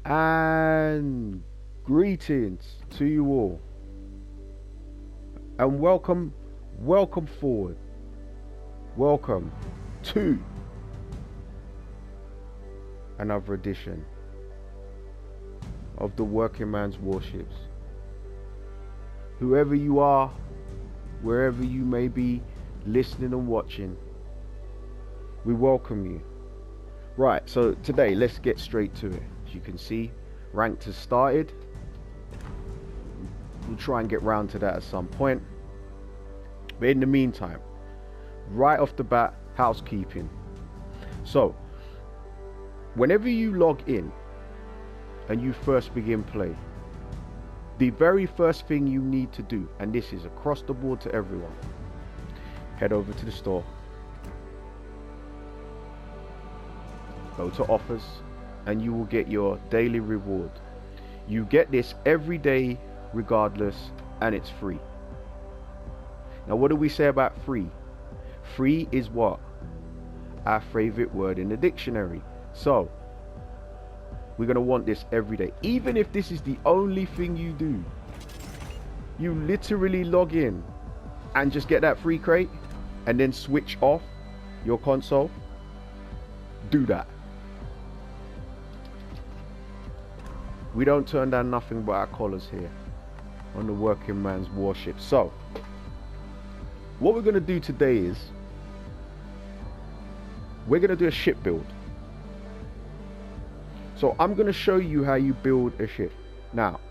And greetings to you all, and welcome forward, welcome to another edition of the Working Man's Warships. Whoever you are, wherever you may be listening and watching, we welcome you. Right, so today let's get straight to it. As you can see, ranked has started. We'll try and get round to that at some point. But in the meantime, right off the bat, housekeeping. So, whenever you log in and you first begin play, the very first thing you need to do, and this is across the board to everyone, head over to the store, go to offers, and you will get your daily reward. You get this every day regardless, and it's free. Now, what do we say about free? Free is what? Our favorite word in the dictionary. So we're going to want this every day. Even if this is the only thing you do, you literally log in and just get that free crate and then switch off your console. Do that. We don't turn down nothing but our collars here on the Working Man's Warship. So what we're going to do today is we're going to do a ship build. So I'm going to show you how you build a ship. Now,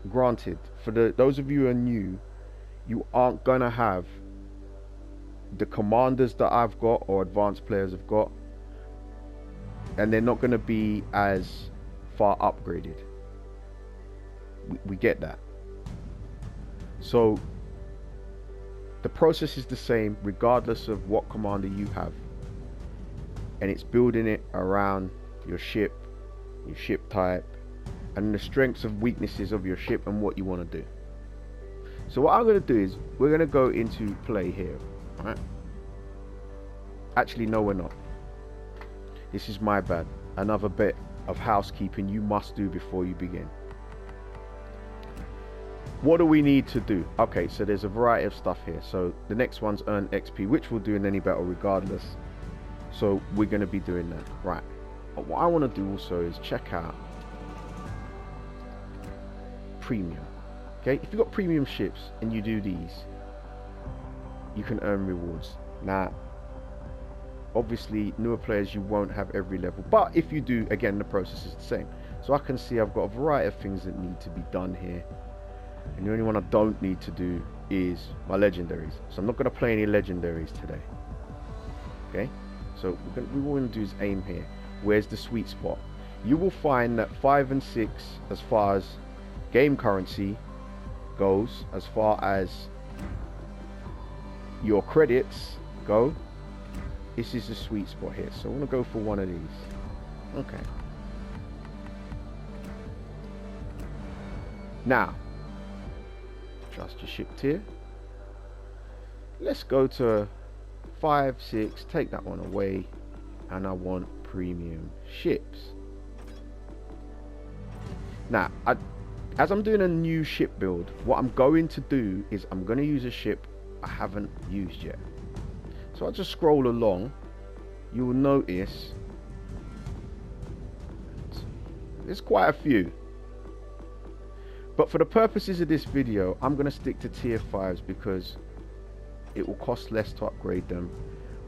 granted, for those of you who are new, you aren't going to have the commanders that I've got or advanced players have got, and they're not going to be as far upgraded. We get that. So the process is the same regardless of what commander you have, and it's building it around your ship type, and the strengths and weaknesses of your ship and what you want to do. So what I'm going to do is we're going to go into play here, right? Actually, no, we're not. This is my bad. Another bit of housekeeping you must do before you begin. What do we need to do? Okay, so there's a variety of stuff here. So the next one's earn XP, which we'll do in any battle regardless. So we're going to be doing that. Right. But what I want to do also is check out premium. Okay, if you've got premium ships and you do these, you can earn rewards. Now, obviously, newer players, you won't have every level, but if you do, again, the process is the same. So I can see I've got a variety of things that need to be done here, and the only one I don't need to do is my legendaries. So I'm not going to play any legendaries today. Okay, so what we want to do is aim here. Where's the sweet spot? You will find that 5 and 6, as far as game currency goes, as far as your credits go, this is the sweet spot here. So I want to go for one of these. Okay. Now, trust your ship tier. Let's go to 5, 6, take that one away, and I want premium ships. Now, as I'm doing a new ship build, what I'm going to do is I'm going to use a ship I haven't used yet. So I'll just scroll along. You will notice there's quite a few, but for the purposes of this video, I'm going to stick to tier 5s because it will cost less to upgrade them,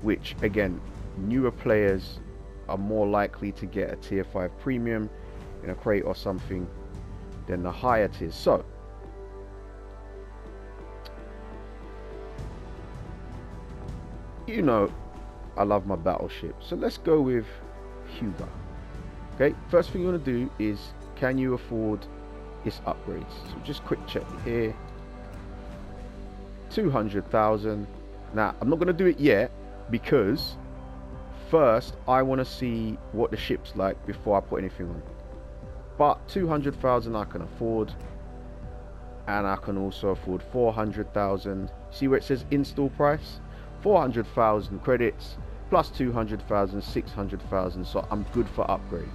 which again, newer players are more likely to get a tier 5 premium in a crate or something than the higher tiers. So you know I love my battleship, so let's go with Hugo. Okay, first thing you want to do is, can you afford its upgrades? So just quick check here. 200,000. Now I'm not going to do it yet because first I want to see what the ship's like before I put anything on. But 200,000 I can afford, and I can also afford 400,000. See where it says install price? 400,000 credits plus 200,000, 600,000. So I'm good for upgrades.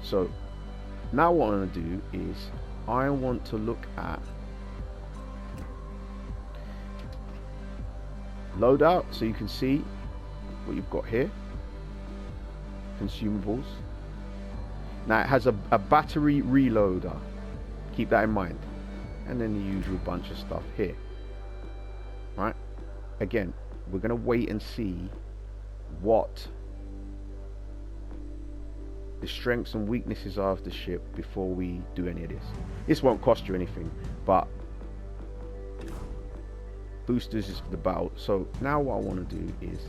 So now what I'm going to do is I want to look at loadout, so you can see what you've got here. Consumables. Now it has a battery reloader, keep that in mind, and then the usual bunch of stuff here. Right, again, we're going to wait and see what the strengths and weaknesses are of the ship before we do any of this. This won't cost you anything, but boosters is for the battle. So now what I want to do is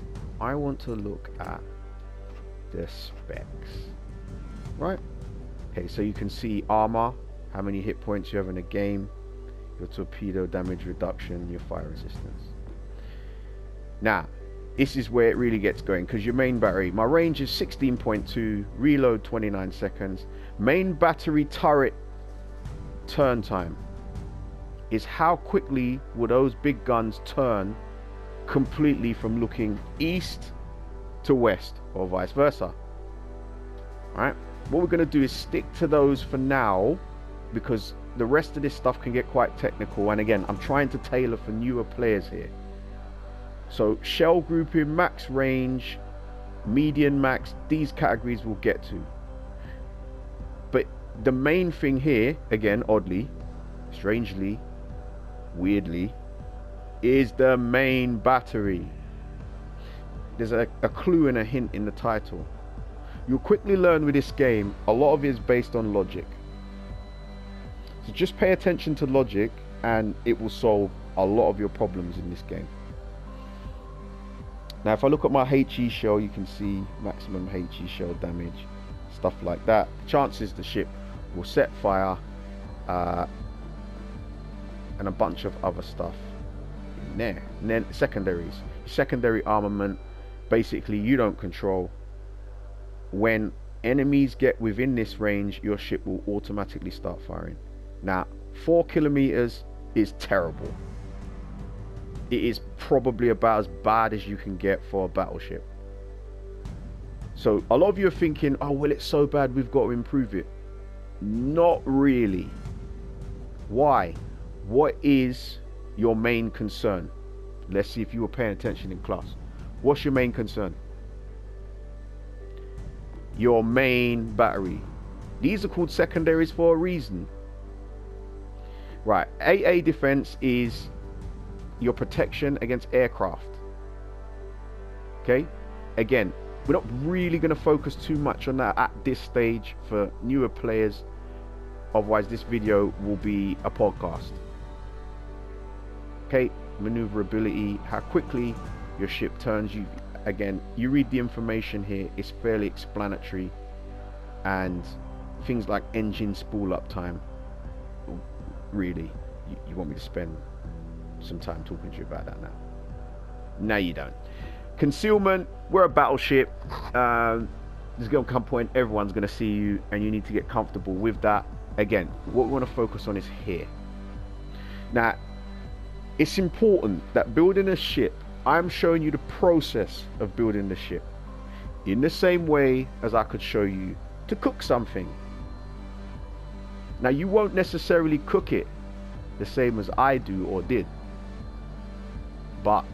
I want to look at the specs. Right, okay, so you can see armor, how many hit points you have in a game, your torpedo damage reduction, your fire resistance. Now this is where it really gets going, because your main battery, my range is 16.2, reload 29 seconds. Main battery turret turn time is how quickly will those big guns turn completely from looking east to west or vice versa. Alright, what we're going to do is stick to those for now, because the rest of this stuff can get quite technical, and again, I'm trying to tailor for newer players here. So shell grouping, max range, median max, these categories we'll get to. But the main thing here, again, oddly, strangely, weirdly, is the main battery. There's a clue and a hint in the title. You'll quickly learn with this game, a lot of it is based on logic. So just pay attention to logic and it will solve a lot of your problems in this game. Now if I look at my HE shell, you can see maximum HE shell damage, stuff like that. Chances the ship will set fire, and a bunch of other stuff in there. And then secondaries. Secondary armament, basically you don't control. When enemies get within this range, your ship will automatically start firing. Now 4 kilometers is terrible. It is probably about as bad as you can get for a battleship. So a lot of you are thinking, oh well, it's so bad we've got to improve it. Not really. Why? What is your main concern? Let's see if you were paying attention in class. What's your main concern? Your main battery. These are called secondaries for a reason. Right, AA defense is your protection against aircraft. Okay, again, we're not really going to focus too much on that at this stage for newer players, otherwise this video will be a podcast. Okay, maneuverability, how quickly your ship turns. You again, you read the information here, it's fairly explanatory, and things like engine spool up time, really, you want me to spend some time talking to you about that now? No, you don't. Concealment, we're a battleship. There's going to come a point everyone's going to see you, and you need to get comfortable with that. Again, what we want to focus on is here. Now, it's important that building a ship, I'm showing you the process of building the ship in the same way as I could show you to cook something. Now, you won't necessarily cook it the same as I do or did, but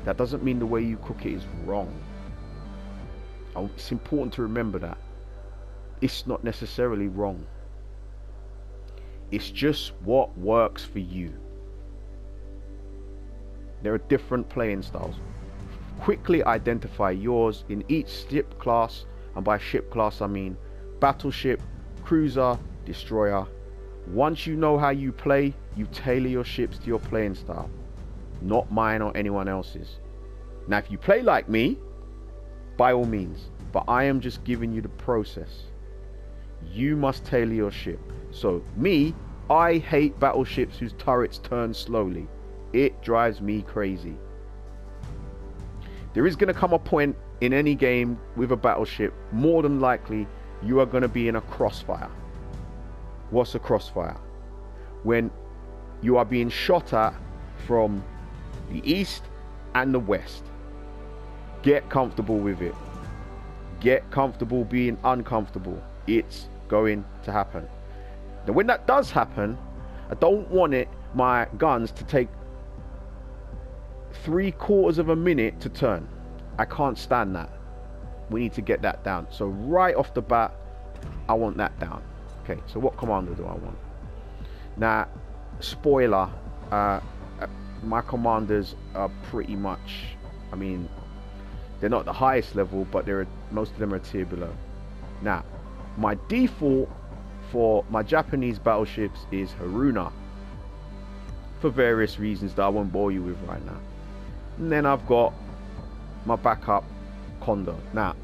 that doesn't mean the way you cook it is wrong. It's important to remember that it's not necessarily wrong. It's just what works for you. There are different playing styles. Quickly identify yours in each ship class, and by ship class I mean battleship, cruiser, destroyer. Once you know how you play, you tailor your ships to your playing style, not mine or anyone else's. Now if you play like me, by all means, but I am just giving you the process. You must tailor your ship. So me, I hate battleships whose turrets turn slowly. It drives me crazy. There is going to come a point in any game with a battleship, more than likely you are going to be in a crossfire. What's a crossfire? When you are being shot at from the east and the west. Get comfortable with it. Get comfortable being uncomfortable. It's going to happen. Now when that does happen, I don't want my guns to take 3/4 of a minute to turn. I can't stand that. We need to get that down. So right off the bat, I want that down. Okay, so what commander do I want? Now, spoiler, my commanders are pretty much, I mean, they're not the highest level, but most of them are tier below. Now, my default for my Japanese battleships is Haruna, for various reasons that I won't bore you with right now. And then I've got my backup Kondo. Now,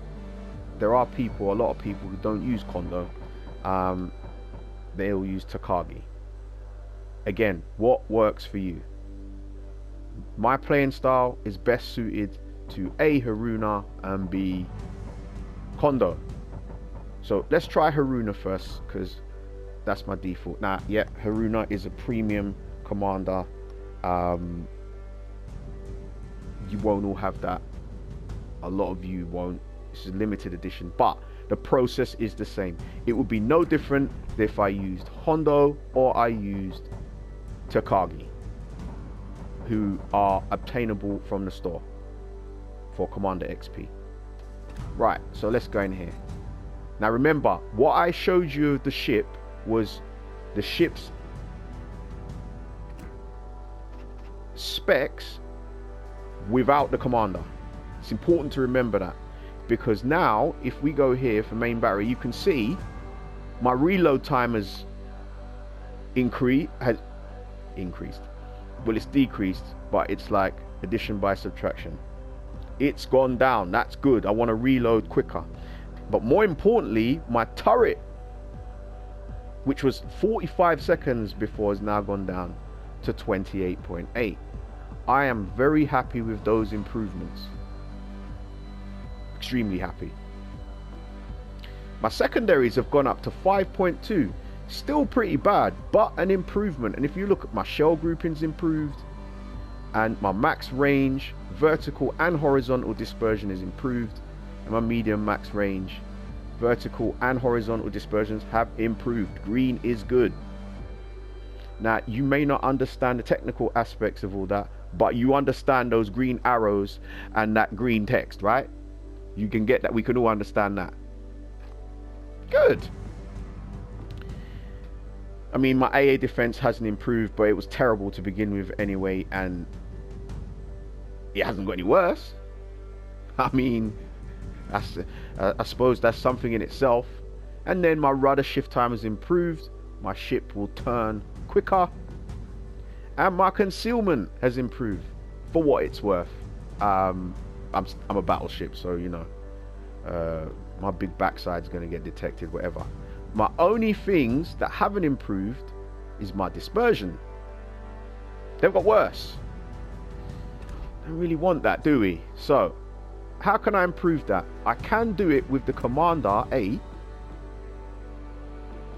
there are a lot of people who don't use Kondo. They'll use Takagi. Again, what works for you? My playing style is best suited to A, Haruna, and B, Kondo. So let's try Haruna first, because that's my default. Now, yeah, Haruna is a premium commander. You won't all have that. A lot of you won't. This is limited edition, but the process is the same. It would be no different if I used Hondo or I used Takagi, who are obtainable from the store for Commander XP. Right, so let's go in here. Now remember, what I showed you of the ship was the ship's specs without the commander. It's important to remember that, because now if we go here for main battery, you can see my reload time has increased. Well, it's decreased, but it's like addition by subtraction. It's gone down. That's good. I want to reload quicker. But more importantly, my turret, which was 45 seconds before, has now gone down to 28.8. I am very happy with those improvements. Extremely happy. My secondaries have gone up to 5.2. Still pretty bad, but an improvement. And if you look at my shell groupings improved, and my max range, vertical and horizontal dispersion is improved, and my medium max range, vertical and horizontal dispersions have improved. Green is good. Now, you may not understand the technical aspects of all that, but you understand those green arrows and that green text, right? You can get that. We can all understand that. Good. I mean, my AA defense hasn't improved, but it was terrible to begin with anyway, and it hasn't got any worse. I mean, that's I suppose that's something in itself. And then my rudder shift time has improved. My ship will turn quicker, and my concealment has improved for what it's worth. I'm a battleship, so you know, my big backside's gonna get detected, whatever. My only things that haven't improved is my dispersion. They've got worse. Don't really want that, do we? So how can I improve that? I can do it with the Commander A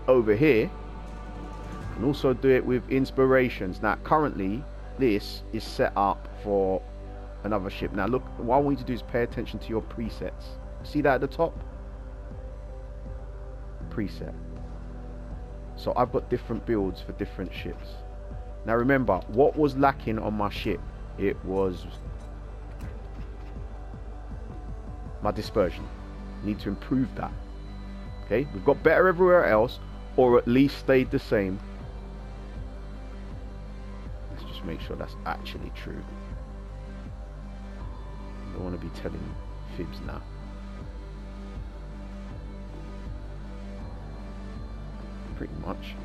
over here, and also do it with inspirations. Now currently this is set up for another ship. Now look, what I want you to do is pay attention to your presets. See that at the top? Preset. So I've got different builds for different ships. Now remember, what was lacking on my ship? It was my dispersion. Need to improve that. Okay, we've got better everywhere else, or at least stayed the same. Let's just make sure that's actually true. I don't want to be telling fibs now. Pretty much.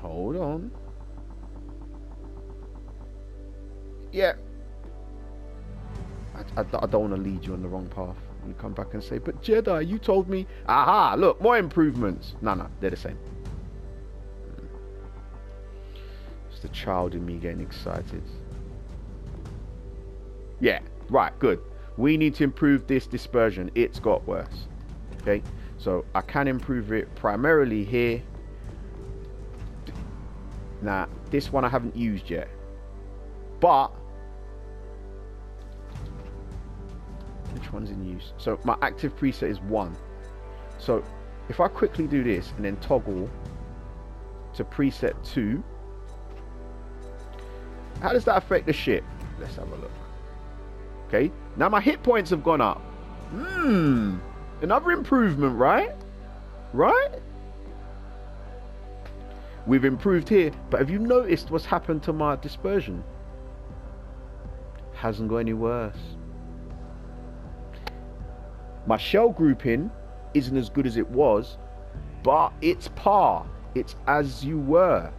Hold on. Yeah. I don't want to lead you on the wrong path. You come back and say, but Jedi, you told me. Aha, look, more improvements. No, they're the same. It's the child in me getting excited. Yeah, right, good. We need to improve this dispersion. It's got worse. Okay, so I can improve it primarily here. Now, this one I haven't used yet. But which one's in use? So my active preset is 1. So if I quickly do this and then toggle to preset 2, how does that affect the ship? Let's have a look. Okay, now my hit points have gone up. Another improvement, right? We've improved here, but have you noticed what's happened to my dispersion? Hasn't got any worse. My shell grouping isn't as good as it was, but it's par. It's as you were.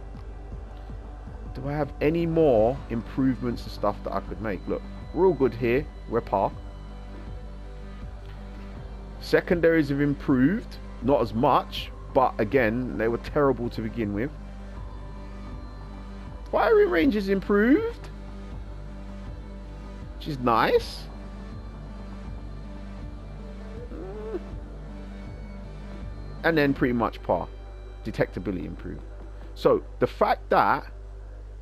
Do I have any more improvements and stuff that I could make? Look, we're all good here. We're par. Secondaries have improved, not as much, but again, they were terrible to begin with. Firing range is improved, which is nice. And then pretty much par. Detectability improved. So the fact that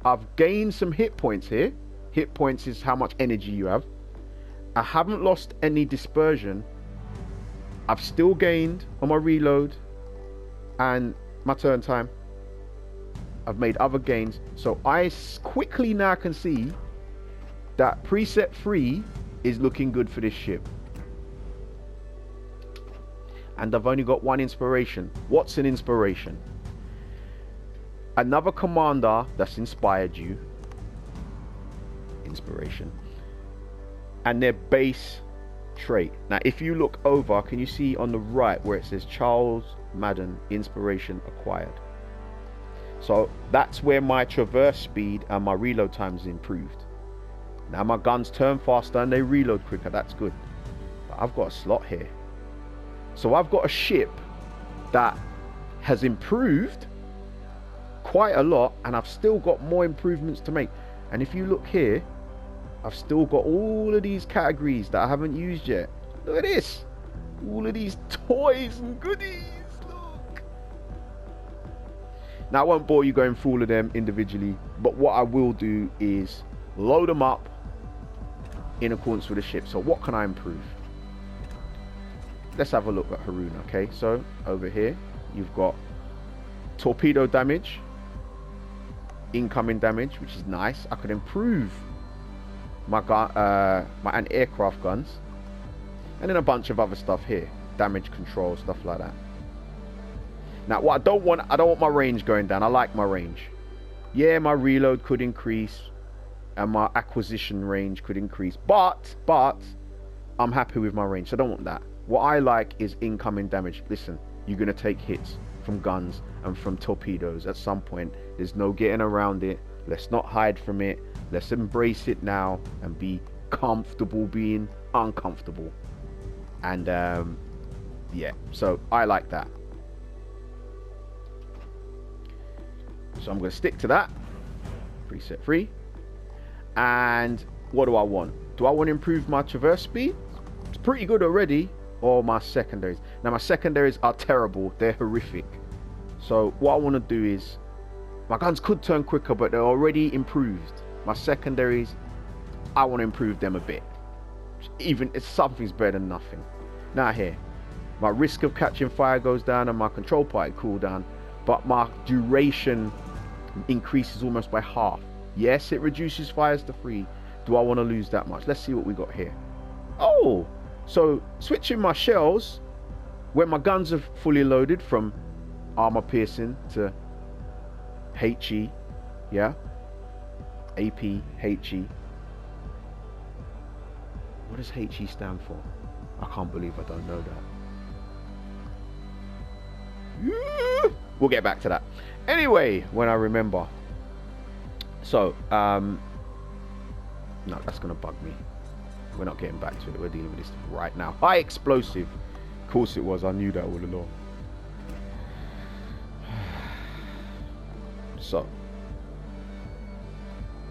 I've gained some hit points here, hit points is how much energy you have, I haven't lost any dispersion, I've still gained on my reload and my turn time, I've made other gains, so I quickly now can see that preset 3 is looking good for this ship. And I've only got 1 inspiration. What's an inspiration? Another commander that's inspired you. Inspiration. And their base trait. Now if you look over, can you see on the right where it says Charles Madden inspiration acquired? So that's where my traverse speed and my reload time is improved. Now my guns turn faster and they reload quicker. That's good. But I've got a slot here. So I've got a ship that has improved quite a lot, and I've still got more improvements to make. And if you look here, I've still got all of these categories that I haven't used yet. Look at this. All of these toys and goodies. Look. Now I won't bore you going through all of them individually, but what I will do is load them up in accordance with the ship. So what can I improve? Let's have a look at Haruna. Okay, so over here you've got torpedo damage, incoming damage, which is nice. I could improve my my anti-aircraft guns, and then a bunch of other stuff here, damage control, stuff like that. Now what I don't want my range going down. I like my range. Yeah, my reload could increase and my acquisition range could increase, but I'm happy with my range, so I don't want that. What I like is incoming damage. Listen, you're going to take hits from guns and from torpedoes at some point. There's no getting around it. Let's not hide from it. Let's embrace it now and be comfortable being uncomfortable. And yeah, so I like that. So I'm going to stick to that. Preset 3. And what do I want? Do I want to improve my traverse speed? It's pretty good already. Or my secondaries. Now my secondaries are terrible. They're horrific. So what I want to do is, my guns could turn quicker, but they're already improved. My secondaries, I want to improve them a bit. Even if something's better than nothing. Now here, my risk of catching fire goes down and my control party cooldown, but my duration increases almost by half. Yes, it reduces fires to 3. Do I want to lose that much? Let's see what we got here. Oh, so switching my shells when my guns are fully loaded from armor piercing to HE, yeah, AP, HE. What does HE stand for? I can't believe I don't know that. We'll get back to that anyway when I remember. So no, that's gonna bug me. We're not getting back to it. We're dealing with this right now. High explosive. Of course it was. I knew that all along. So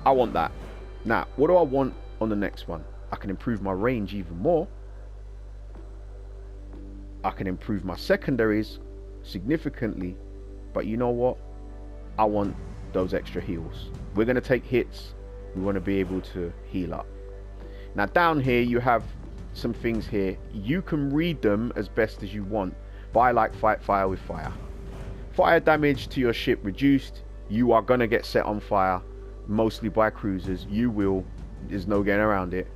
I want that. Now what do I want on the next one? I can improve my range even more. I can improve my secondaries significantly, but you know what? I want those extra heals. We're going to take hits We want to be able to heal up. Now down here you have some things here. You can read them as best as you want, but I like fight fire with fire. Fire damage to your ship reduced. You are going to get set on fire, mostly by cruisers. You will. There's no getting around it.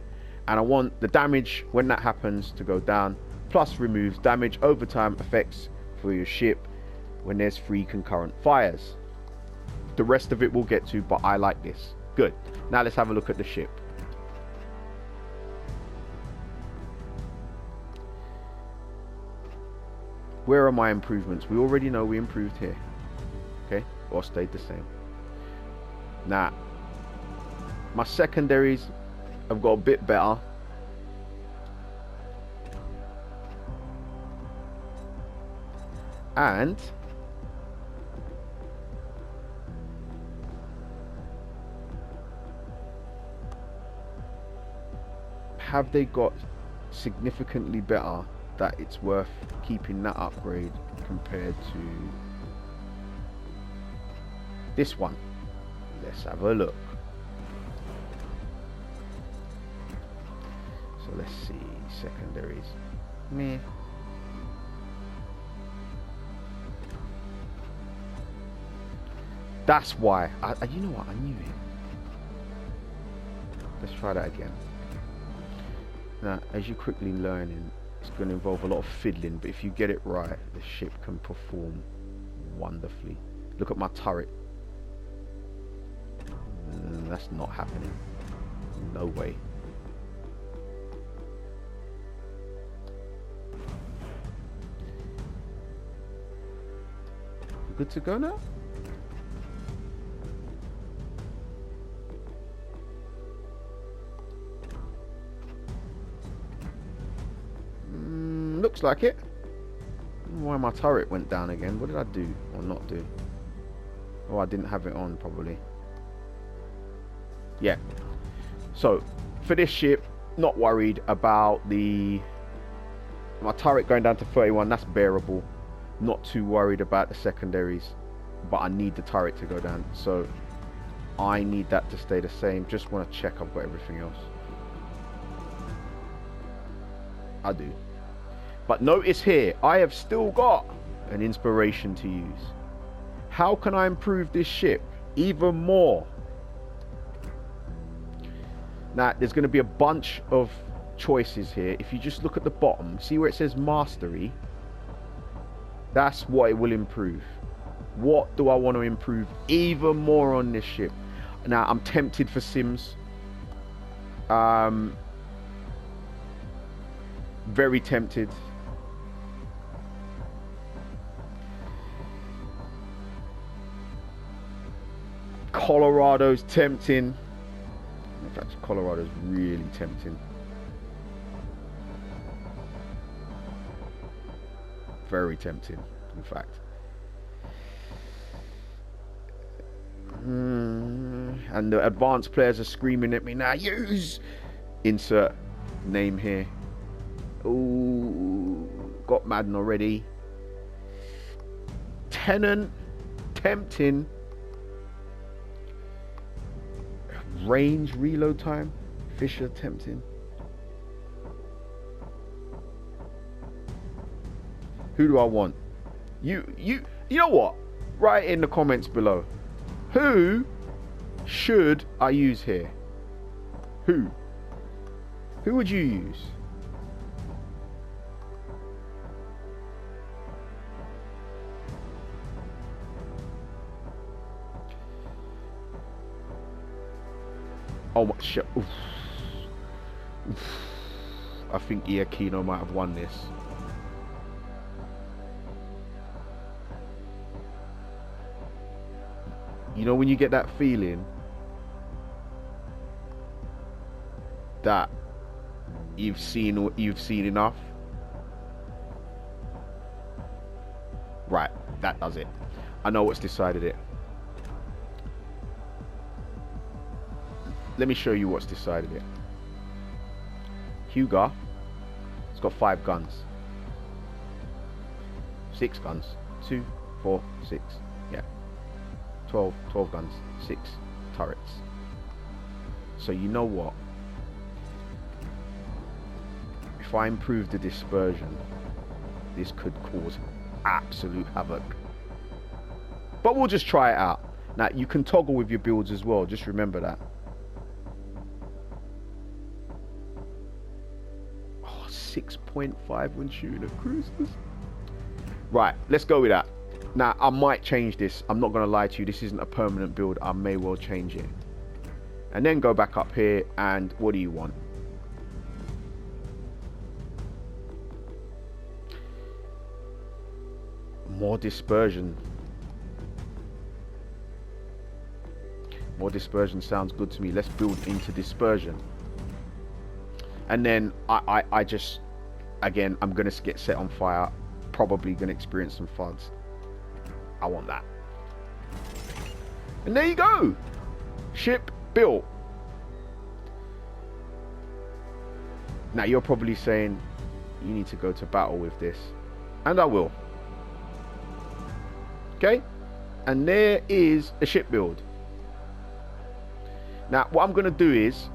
And I want the damage when that happens to go down. Plus removes damage over time effects for your ship when there's 3 concurrent fires. The rest of it we'll get to, but I like this. Good. Now let's have a look at the ship. Where are my improvements? We already know we improved here. Okay, or stayed the same. Now, my secondaries have got a bit better. And have they got significantly better that it's worth keeping that upgrade compared to this one? Let's have a look. So let's see, secondaries. Meh. That's why. You know what? I knew it. Let's try that again. Now, as you're quickly learning, it's going to involve a lot of fiddling, but if you get it right, the ship can perform wonderfully. Look at my turret. That's not happening. No way. Good to go now? Looks like it. Why my turret went down again? What did I do or not do? Oh, I didn't have it on probably. Yeah. So for this ship, not worried about my turret going down to 31. That's bearable. Not too worried about the secondaries, but I need the turret to go down, so I need that to stay the same. Just want to check I've got everything else. I do. But notice here, I have still got an inspiration to use. How can I improve this ship even more? Now, there's going to be a bunch of choices here. If you just look at the bottom, see where it says mastery? That's what it will improve. What do I want to improve even more on this ship? Now, I'm tempted for Sims. Very tempted. Colorado's tempting. In fact, Colorado's really tempting. Very tempting, in fact. And the advanced players are screaming at me now. Use insert name here. Ooh, got Madden already. Tenant, tempting. Range, reload time, Fisher, tempting. Who do I want? You know what? Write in the comments below. Who should I use here? Who would you use? Oh my shit. Oof. Oof. I think Iakino might have won this. You know when you get that feeling that you've seen enough? Right, that does it. I know what's decided it. Let me show you what's decided it. Hugo, it's got 5 guns. 6 guns. 2, 4, 6. Yeah. 12 guns. 6 turrets. So you know what? If I improve the dispersion, this could cause absolute havoc. But we'll just try it out. Now, you can toggle with your builds as well. Just remember that. Oh, 6.5 when shooting at cruisers. Right, let's go with that. Now, I might change this. I'm not going to lie to you. This isn't a permanent build. I may well change it. And then go back up here. And what do you want? More dispersion. More dispersion sounds good to me. Let's build into dispersion. And then I just, again, I'm going to get set on fire. Probably going to experience some floods. I want that. And there you go. Ship built. Now you're probably saying you need to go to battle with this. And I will. Okay. And there is a ship build. Now what I'm going to do is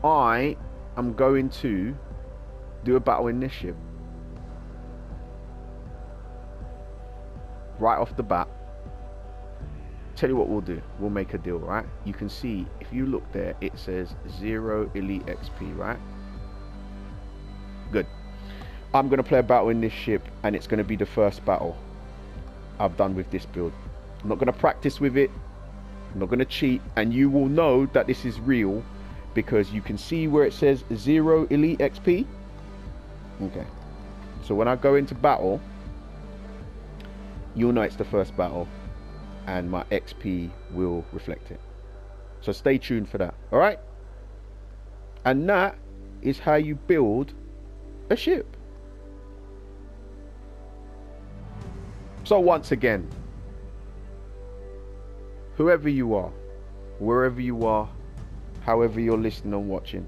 I am going to do a battle in this ship. Right off the bat. Tell you what we'll do. We'll make a deal, right? You can see, if you look there, it says 0 elite XP, right? Good. I'm going to play a battle in this ship, and it's going to be the first battle I've done with this build. I'm not going to practice with it. I'm not going to cheat, and you will know that this is real because you can see where it says 0 elite XP. Okay. So when I go into battle, you'll know it's the first battle and my XP will reflect it. So stay tuned for that. All right. And that is how you build a ship. So once again, whoever you are, wherever you are, however you're listening and watching,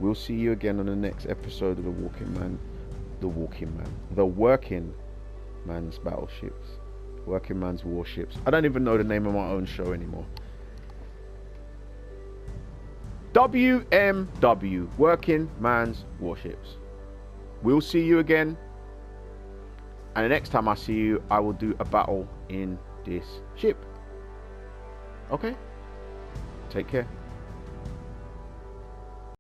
we'll see you again on the next episode of the Working Man's Battleships, Working Man's Warships. I don't even know the name of my own show anymore. WMW, Working Man's Warships. We'll see you again, and the next time I see you, I will do a battle in this ship. Okay? Take care.